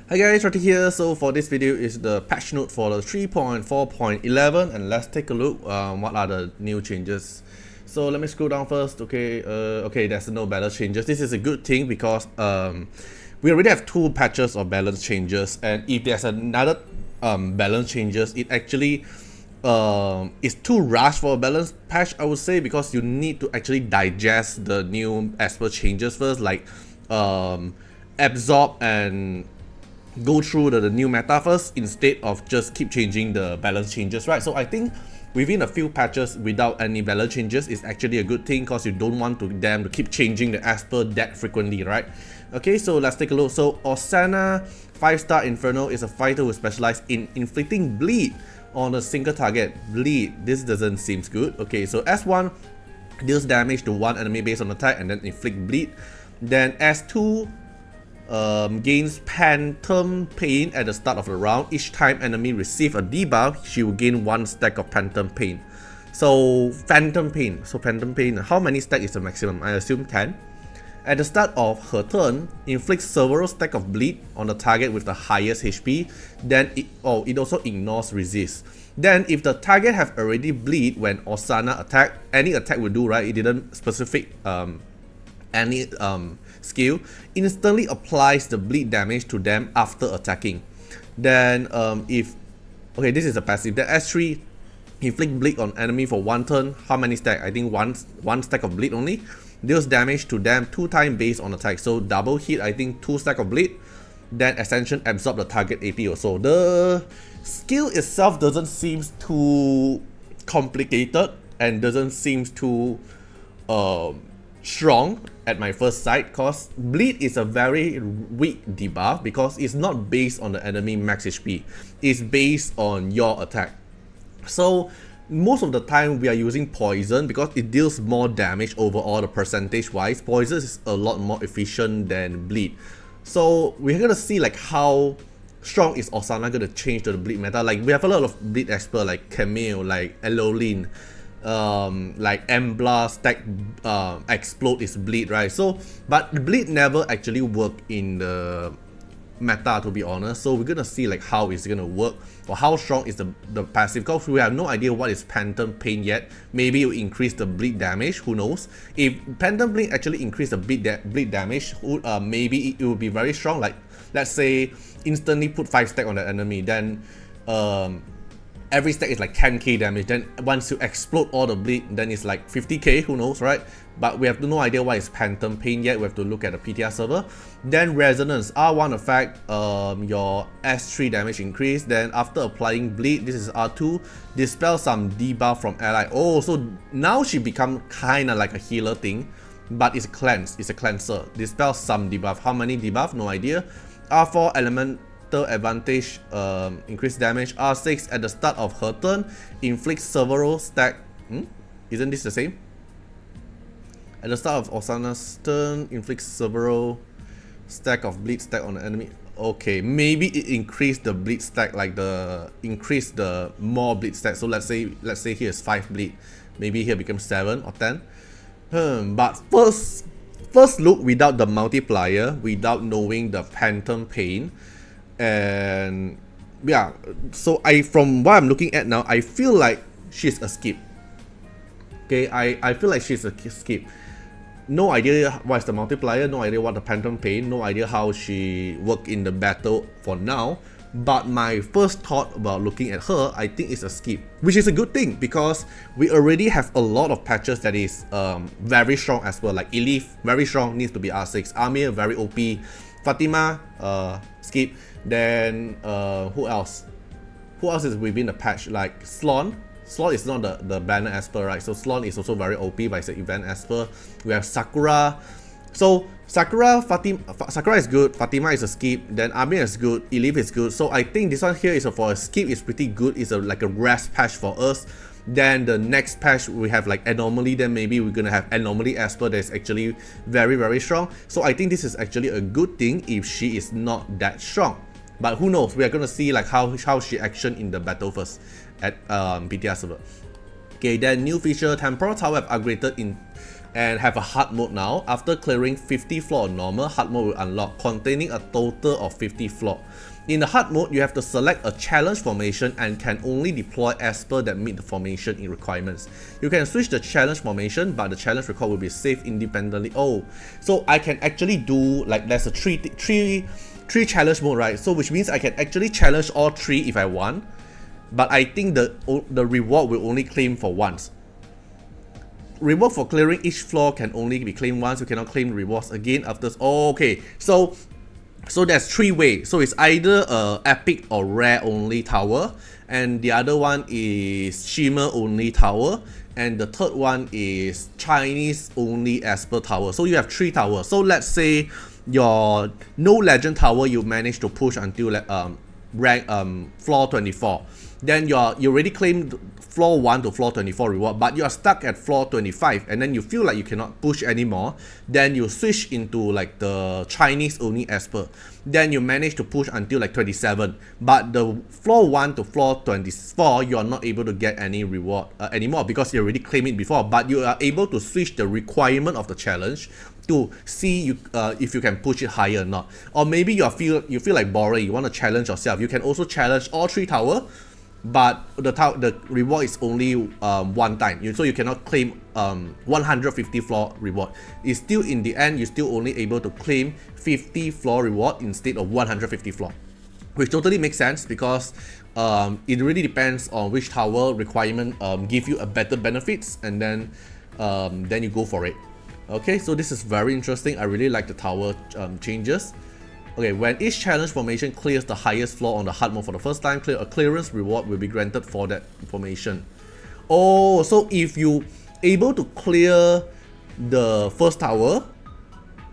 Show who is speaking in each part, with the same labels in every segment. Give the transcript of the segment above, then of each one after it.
Speaker 1: Hi guys, Artiar here. So for this video is the patch note for the 3.4.11 and let's take a look what are the new changes. So let me scroll down first. Okay, there's no balance changes. This is a good thing because we already have two patches of balance changes, and if there's another balance changes, it actually is too rushed for a balance patch, I would say, because you need to actually digest the new Esper changes first, like absorb and go through the new meta first instead of just keep changing the balance changes, right? So I think within a few patches without any balance changes is actually a good thing, because you don't want them to keep changing the Esper that frequently, right? Okay, so let's take a look. So Osana 5-star Inferno is a fighter who specializes in inflicting bleed on a single target. Bleed, this doesn't seem good. Okay, so S1 deals damage to one enemy based on attack and then inflict bleed. Then S2 gains Phantom Pain at the start of the round. Each time enemy receive a debuff, she will gain 1 stack of Phantom Pain. So Phantom Pain, how many stacks is the maximum? I assume 10. At the start of her turn, inflicts several stacks of bleed on the target with the highest HP. Then it also ignores resist. Then if the target have already bleed when Osana attack, any attack will do, right? It didn't specific any skill, instantly applies the bleed damage to them after attacking. Then this is a passive. The S3 inflict bleed on enemy for 1 turn. How many stack? I think one stack of bleed only. Deals damage to them 2 times based on attack. So double hit, I think 2 stack of bleed. Then Ascension absorb the target AP also. The skill itself doesn't seem too complicated and doesn't seem too strong at my first sight, cause bleed is a very weak debuff because it's not based on the enemy max HP, it's based on your attack. So most of the time we are using poison because it deals more damage overall. The percentage wise, poison is a lot more efficient than bleed. So we're gonna see like how strong is Osana gonna change to the bleed meta. Like we have a lot of bleed expert like Camille, like Elolin, like Embla stack explode is bleed, right? So but bleed never actually work in the meta, to be honest. So we're gonna see like how it's gonna work or how strong is the passive, because we have no idea what is Phantom Pain yet. Maybe it will increase the bleed damage, who knows. If Phantom Pain actually increase the bleed damage, maybe it will be very strong. Like let's say instantly put 5 stack on the enemy, then every stack is like 10k damage. Then once you explode all the bleed, then it's like 50k, who knows, right? But we have no idea what is Phantom Pain yet. We have to look at the PTR server. Then Resonance, R1 effect, your S3 damage increase. Then after applying bleed, this is R2, dispel some debuff from ally. Oh, so now she become kinda like a healer thing, but it's a cleanse, it's a cleanser. Dispel some debuff. How many debuff? No idea. R4 elemental advantage, increase damage. R6 at the start of her turn, inflicts several stack. Isn't this the same? At the start of Osana's turn, inflicts several stack of bleed stack on the enemy. Okay, maybe it increased the bleed stack, like increase the more bleed stack. So let's say here's 5 bleed, maybe here becomes 7 or 10. But first look without the multiplier, without knowing the Phantom Pain, and yeah. So from what I'm looking at now, I feel like she's a skip. Okay, I feel like she's a skip. No idea what's the multiplier, no idea what the Phantom Pain, no idea how she worked in the battle for now. But my first thought about looking at her, I think it's a skip, which is a good thing because we already have a lot of patches that is very strong as well. Like Elif, very strong, needs to be R6. Amir, very OP. Fatima, skip. Then who else? Who else is within the patch? Like Slon. Slon is not the banner Esper, right? So Slon is also very OP, but it's an event Esper. We have Sakura. So Sakura is good, Fatima is a skip, then Amir is good, Elif is good. So I think this one here is for a skip, is pretty good. It's like a rest patch for us. Then the next patch we have like Anomaly, then maybe we're gonna have Anomaly Esper that's actually very, very strong. So I think this is actually a good thing if she is not that strong. But who knows, we are gonna see like how she action in the battle first at PTR server. Okay, then new feature, Temporal Tower have upgraded and have a hard mode now. After clearing 50 floor on normal, hard mode will unlock, containing a total of 50 floor. In the hard mode, you have to select a challenge formation and can only deploy Esper that meet the formation in requirements. You can switch the challenge formation, but the challenge record will be saved independently. Oh, so I can actually do, like, there's a three challenge mode, right? So which means I can actually challenge all 3 if I want, but I think the reward will only claim for once. Reward for clearing each floor can only be claimed once. You cannot claim rewards again after. Oh, okay, so there's 3 ways. So it's either a epic or rare only tower, and the other one is shimmer only tower, and the third one is Chinese only Esper tower. So you have 3 towers. So let's say your no legend tower you manage to push until rank floor 24. Then you already claimed floor 1 to floor 24 reward, but you are stuck at floor 25, and then you feel like you cannot push anymore. Then you switch into like the Chinese only Esper. Then you manage to push until like 27, but the floor 1 to floor 24 you are not able to get any reward anymore because you already claimed it before. But you are able to switch the requirement of the challenge to see if you can push it higher or not. Or maybe you feel like boring, you want to challenge yourself. You can also challenge all 3 tower, but the reward is only one time, so you cannot claim 150 floor reward. It's still, in the end, you're still only able to claim 50 floor reward instead of 150 floor, which totally makes sense because it really depends on which tower requirement give you a better benefits, and then you go for it. Okay, so this is very interesting. I really like the tower changes. Okay, when each challenge formation clears the highest floor on the hard mode for the first time, a clearance reward will be granted for that formation. Oh, so if you able to clear the first tower,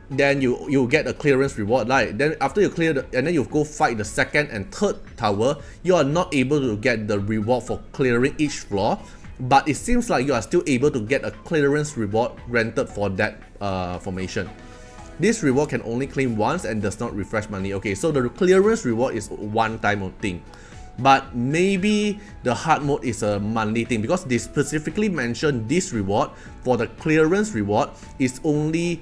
Speaker 1: then you get a clearance reward, right? Then after you clear and then you go fight the second and third tower, you are not able to get the reward for clearing each floor, but it seems like you are still able to get a clearance reward granted for that formation. This reward can only claim once and does not refresh money. Okay, so the clearance reward is one-time thing, but maybe the hard mode is a monthly thing because they specifically mentioned this reward for the clearance reward is only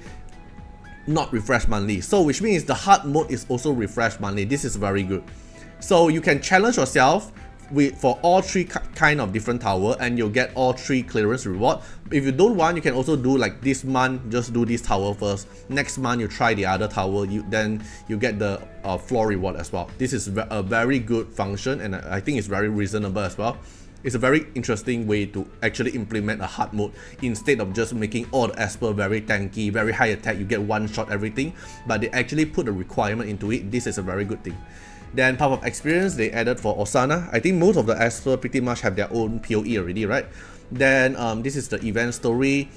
Speaker 1: not refresh monthly. So which means the hard mode is also refresh monthly. This is very good. So you can challenge yourself for all 3 kind of different tower and you'll get all 3 clearance reward. If you don't want, you can also do like this month, just do this tower first. Next month you try the other tower, then you get the floor reward as well. This is a very good function, and I think it's very reasonable as well. It's a very interesting way to actually implement a hard mode instead of just making all the Esper very tanky, very high attack, you get one shot everything, but they actually put a requirement into it. This is a very good thing. Then Path of Experience they added for Osana. I think most of the Esper pretty much have their own PoE already, right? Then this is the event story.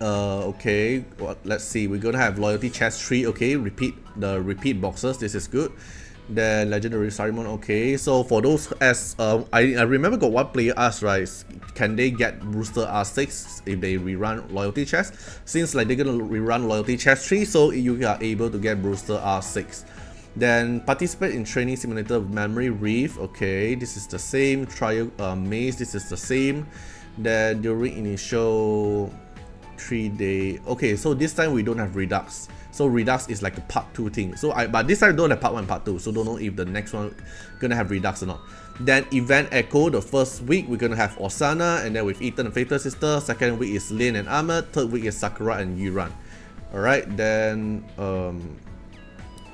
Speaker 1: Okay, let's see. We're gonna have loyalty chest 3. Okay, repeat boxes. This is good. Then legendary ceremony. Okay, so for those I remember got one player asked, right, can they get booster R6 if they rerun loyalty chest? Since like they're gonna rerun loyalty chest 3, so you are able to get booster R6. Then participate in training simulator memory reef. Okay, this is the same. Trial maze, this is the same. Then during initial 3-day. Okay, so this time we don't have redux. So redux is like a part 2 thing. So but this time we don't have part 1, part 2. So don't know if the next one gonna have redux or not. Then event echo, the first week we're gonna have Osana, and then with Ethan and Fatal Sister. Second week is Lin and Ahmed. Third week is Sakura and Yuran. Alright, then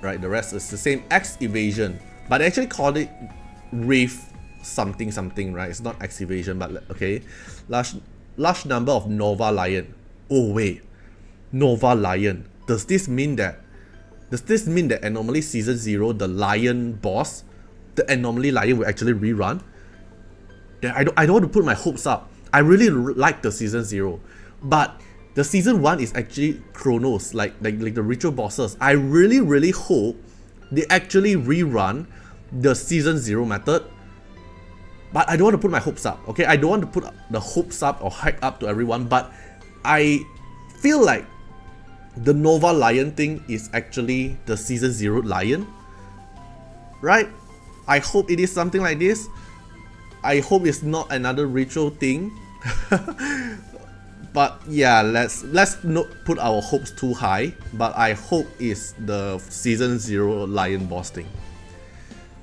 Speaker 1: right, the rest is the same. X evasion, but they actually called it Reef something something, right? It's not X evasion, but okay. Large number of Nova Lion. Oh wait, Nova Lion. Does this mean that Anomaly Season 0, the Lion boss, the Anomaly Lion will actually rerun? Then I don't want to put my hopes up. I really like the Season 0, but the Season 1 is actually Chronos, like the ritual bosses. I really hope they actually rerun the Season 0 method, but I don't want to put my hopes up, okay? I don't want to put the hopes up or hype up to everyone, but I feel like the Nova Lion thing is actually the Season 0 Lion, right? I hope it is something like this. I hope it's not another ritual thing. But yeah, let's not put our hopes too high. But I hope it's the season 0 lion boss thing.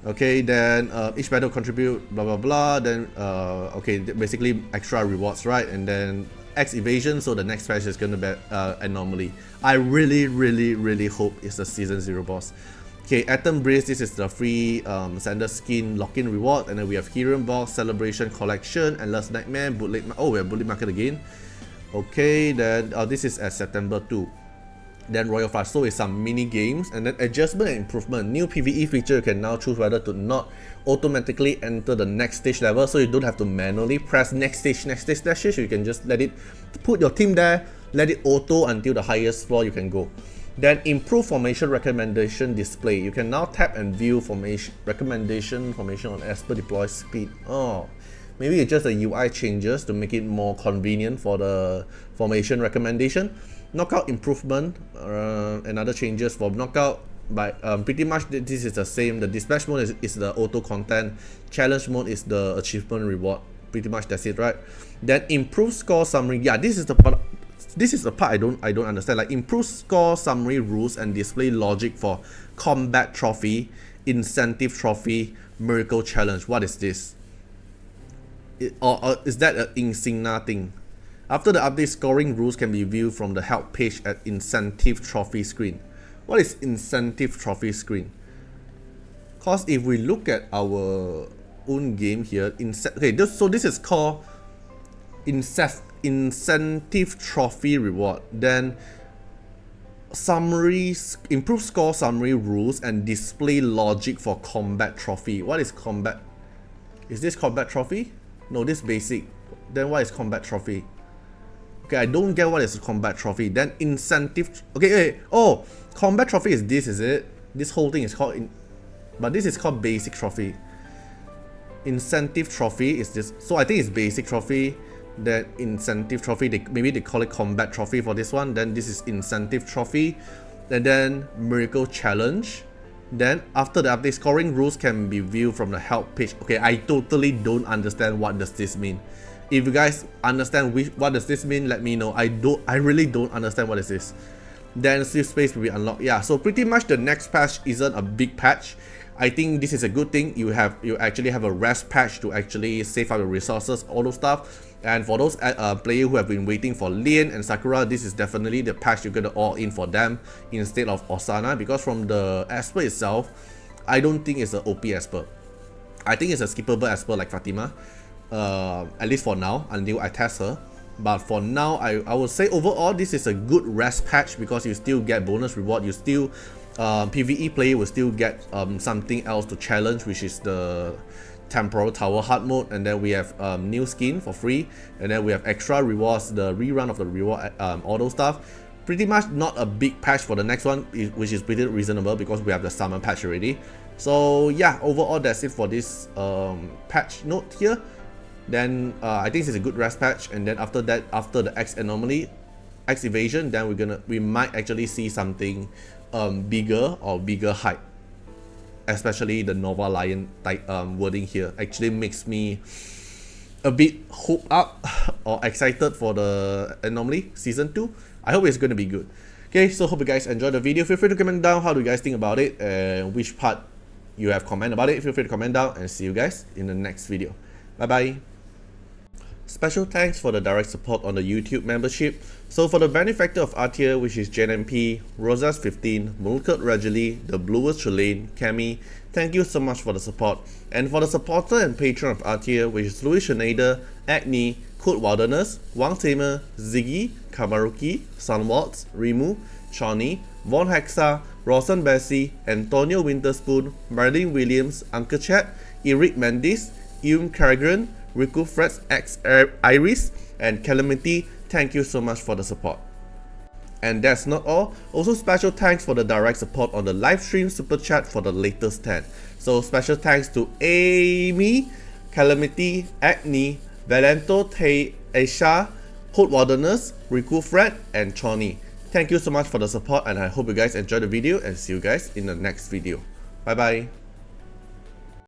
Speaker 1: Okay, then each battle contribute blah blah blah. Then okay, basically extra rewards, right? And then X evasion. So the next patch is gonna be anomaly. I really hope it's the season 0 boss. Okay, Atom Breeze, this is the free Sender skin lock-in reward, and then we have Helium Box, Celebration Collection, Endless Nightmare, Bootleg. Oh, we have Bootleg Market again. Okay, then this is at September 2. Then Royal Flush, so it's some mini games, and then adjustment and improvement. New PvE feature, you can now choose whether to not automatically enter the next stage level, so you don't have to manually press next stage, you can just let it, put your team there, let it auto until the highest floor you can go. Then improve formation recommendation display. You can now tap and view formation recommendation formation on as per deploy speed. Oh, maybe it's just the UI changes to make it more convenient for the formation recommendation. Knockout improvement and other changes for knockout. By pretty much this is the same. The dispatch mode is the auto content. Challenge mode is the achievement reward. Pretty much that's it, right? Then improve score summary. Yeah, this is the part. This is the part I don't understand. Like improve score summary rules and display logic for combat trophy, incentive trophy, miracle challenge. What is this? Or is that an Insignia thing? After the update, scoring rules can be viewed from the help page at incentive trophy screen. What is incentive trophy screen? Cause if we look at our own game here, so this is called incentive trophy reward. Then summaries, improve score summary rules and display logic for combat trophy. What is combat? Is this combat trophy? No, this basic. Then what is combat trophy? Okay, I don't get what is combat trophy. Then incentive. Okay, wait. Oh, combat trophy is this, is it? This whole thing is called but this is called basic trophy. Incentive trophy is this. So I think it's basic trophy. That incentive trophy, maybe they call it combat trophy for this one. Then this is incentive trophy, and then miracle challenge. Then after the update, scoring rules can be viewed from the help page. Okay, I totally don't understand what does this mean. If you guys understand what does this mean, let me know. I really don't understand what is this. Then swift space will be unlocked. Yeah, so pretty much the next patch isn't a big patch. I think this is a good thing. You actually have a rest patch to actually save up your resources, all those stuff. And for those players who have been waiting for Lien and Sakura, this is definitely the patch you're gonna all in for them instead of Osana, because from the Esper itself, I don't think it's an OP Esper. I think it's a skippable Esper like Fatima, at least for now, until I test her. But for now, I would say overall this is a good rest patch because you still get bonus reward, you still PvE player will still get something else to challenge, which is the temporal tower hard mode, and then we have new skin for free, and then we have extra rewards, the rerun of the reward, all those stuff. Pretty much not a big patch for the next one, which is pretty reasonable because we have the summer patch already. So yeah, overall that's it for this patch note here. Then I think this is a good rest patch, and then after that, after the X anomaly, X evasion, then we might actually see something bigger height. Especially the Nova Lion type wording here actually makes me a bit hooked up or excited for the anomaly season 2. I hope it's going to be good. Okay, so hope you guys enjoyed the video. Feel free to comment down how do you guys think about it and which part you have comment about it. Feel free to comment down, and see you guys in the next video. Bye bye. Special thanks for the direct support on the YouTube membership. So for the benefactor of Artiar, which is JNMP, Rosas15, Mulkert Rajali, The Bluest Trelane, Cami, thank you so much for the support. And for the supporter and patron of Artiar, which is Louis Schneider, Agni, Code Wilderness, Wang Tamer, Ziggy, Kamaruki, Sunwaltz, Rimu, Shawnee, Von Hexa, Rawson Bessie, Antonio Winterspoon, Marilyn Williams, Uncle Chat, Eric Mendes, Ewan Carraghan, Riku Freds X Iris, and Calamity. Thank you so much for the support. And that's not all. Also special thanks for the direct support on the live stream super chat for the latest 10. So special thanks to Amy, Calamity, Agni, Valento, Tay, Aisha, Code Wilderness, Riku Fred, and Choni. Thank you so much for the support, and I hope you guys enjoyed the video, and see you guys in the next video. Bye bye.